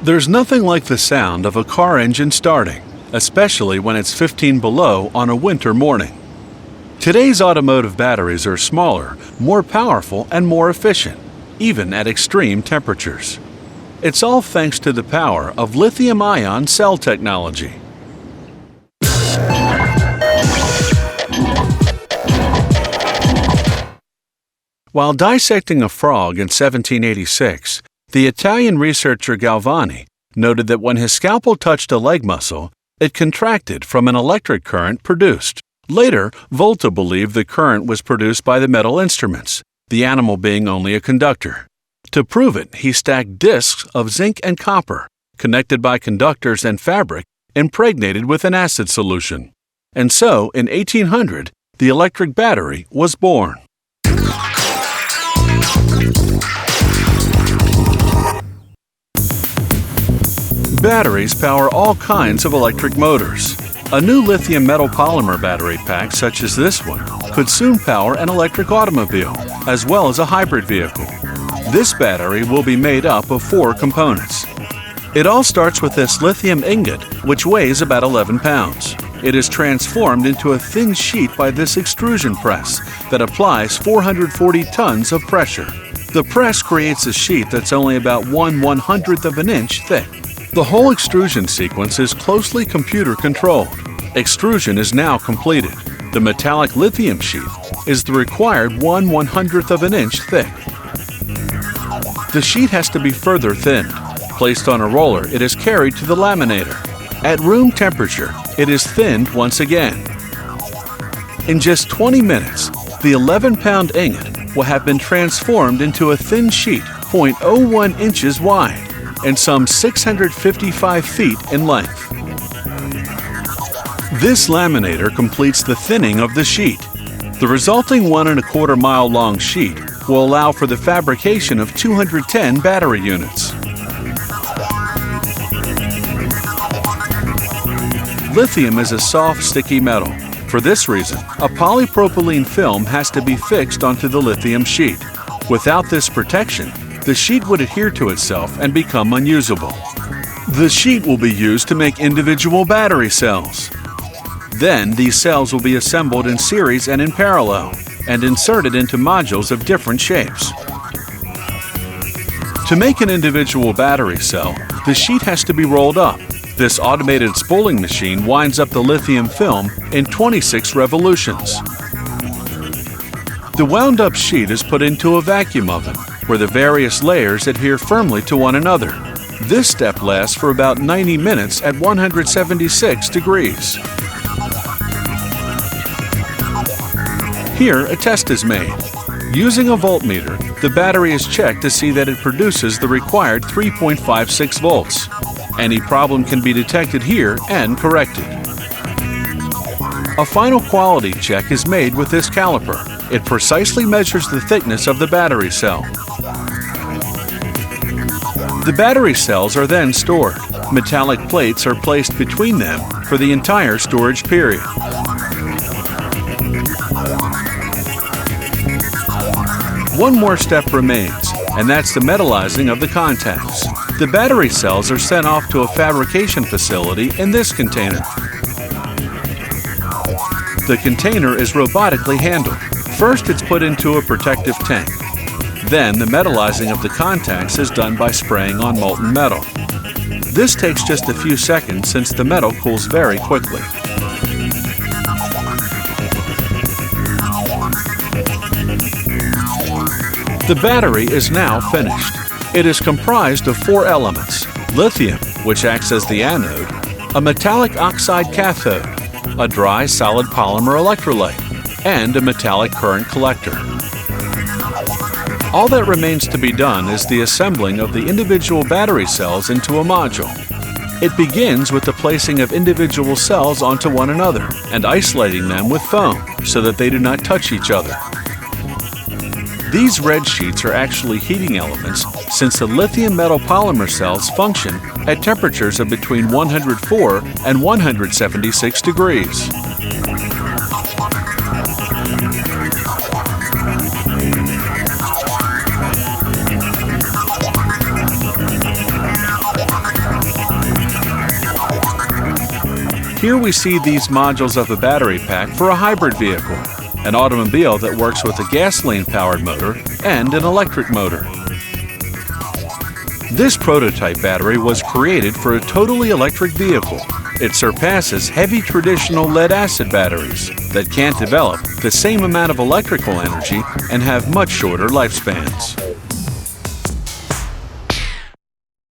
There's nothing like the sound of a car engine starting, especially when it's 15 below on a winter morning. Today's automotive batteries are smaller, more powerful, and more efficient, even at extreme temperatures. It's all thanks to the power of lithium-ion cell technology. While dissecting a frog in 1786, the Italian researcher Galvani noted that when his scalpel touched a leg muscle, it contracted from an electric current produced. Later, Volta believed the current was produced by the metal instruments, the animal being only a conductor. To prove it, he stacked discs of zinc and copper, connected by conductors and fabric, impregnated with an acid solution. And so, in 1800, the electric battery was born. Batteries power all kinds of electric motors. A new lithium metal polymer battery pack such as this one could soon power an electric automobile, as well as a hybrid vehicle. This battery will be made up of 4 components. It all starts with this lithium ingot, which weighs about 11 pounds. It is transformed into a thin sheet by this extrusion press that applies 440 tons of pressure. The press creates a sheet that's only about 1/100th of an inch thick. The whole extrusion sequence is closely computer-controlled. Extrusion is now completed. The metallic lithium sheath is the required 1/100th of an inch thick. The sheet has to be further thinned. Placed on a roller, it is carried to the laminator. At room temperature, it is thinned once again. In just 20 minutes, the 11-pound ingot will have been transformed into a thin sheet 0.01 inches wide and some 655 feet in length. This laminator completes the thinning of the sheet. The resulting 1¼ mile long sheet will allow for the fabrication of 210 battery units. Lithium is a soft, sticky metal. For this reason, a polypropylene film has to be fixed onto the lithium sheet. Without this protection, the sheet would adhere to itself and become unusable. The sheet will be used to make individual battery cells. Then, these cells will be assembled in series and in parallel, and inserted into modules of different shapes. To make an individual battery cell, the sheet has to be rolled up. This automated spooling machine winds up the lithium film in 26 revolutions. The wound-up sheet is put into a vacuum oven, where the various layers adhere firmly to one another. This step lasts for about 90 minutes at 176 degrees. Here, a test is made. Using a voltmeter, the battery is checked to see that it produces the required 3.56 volts. Any problem can be detected here and corrected. A final quality check is made with this caliper. It precisely measures the thickness of the battery cell. The battery cells are then stored. Metallic plates are placed between them for the entire storage period. One more step remains, and that's the metallizing of the contacts. The battery cells are sent off to a fabrication facility in this container. The container is robotically handled. First, it's put into a protective tank. Then, the metallizing of the contacts is done by spraying on molten metal. This takes just a few seconds since the metal cools very quickly. The battery is now finished. It is comprised of 4 elements: lithium, which acts as the anode, a metallic oxide cathode, a dry solid polymer electrolyte, and a metallic current collector. All that remains to be done is the assembling of the individual battery cells into a module. It begins with the placing of individual cells onto one another and isolating them with foam so that they do not touch each other. These red sheets are actually heating elements, since the lithium metal polymer cells function at temperatures of between 104 and 176 degrees. Here we see these modules of a battery pack for a hybrid vehicle, an automobile that works with a gasoline-powered motor and an electric motor. This prototype battery was created for a totally electric vehicle. It surpasses heavy traditional lead-acid batteries that can't develop the same amount of electrical energy and have much shorter lifespans.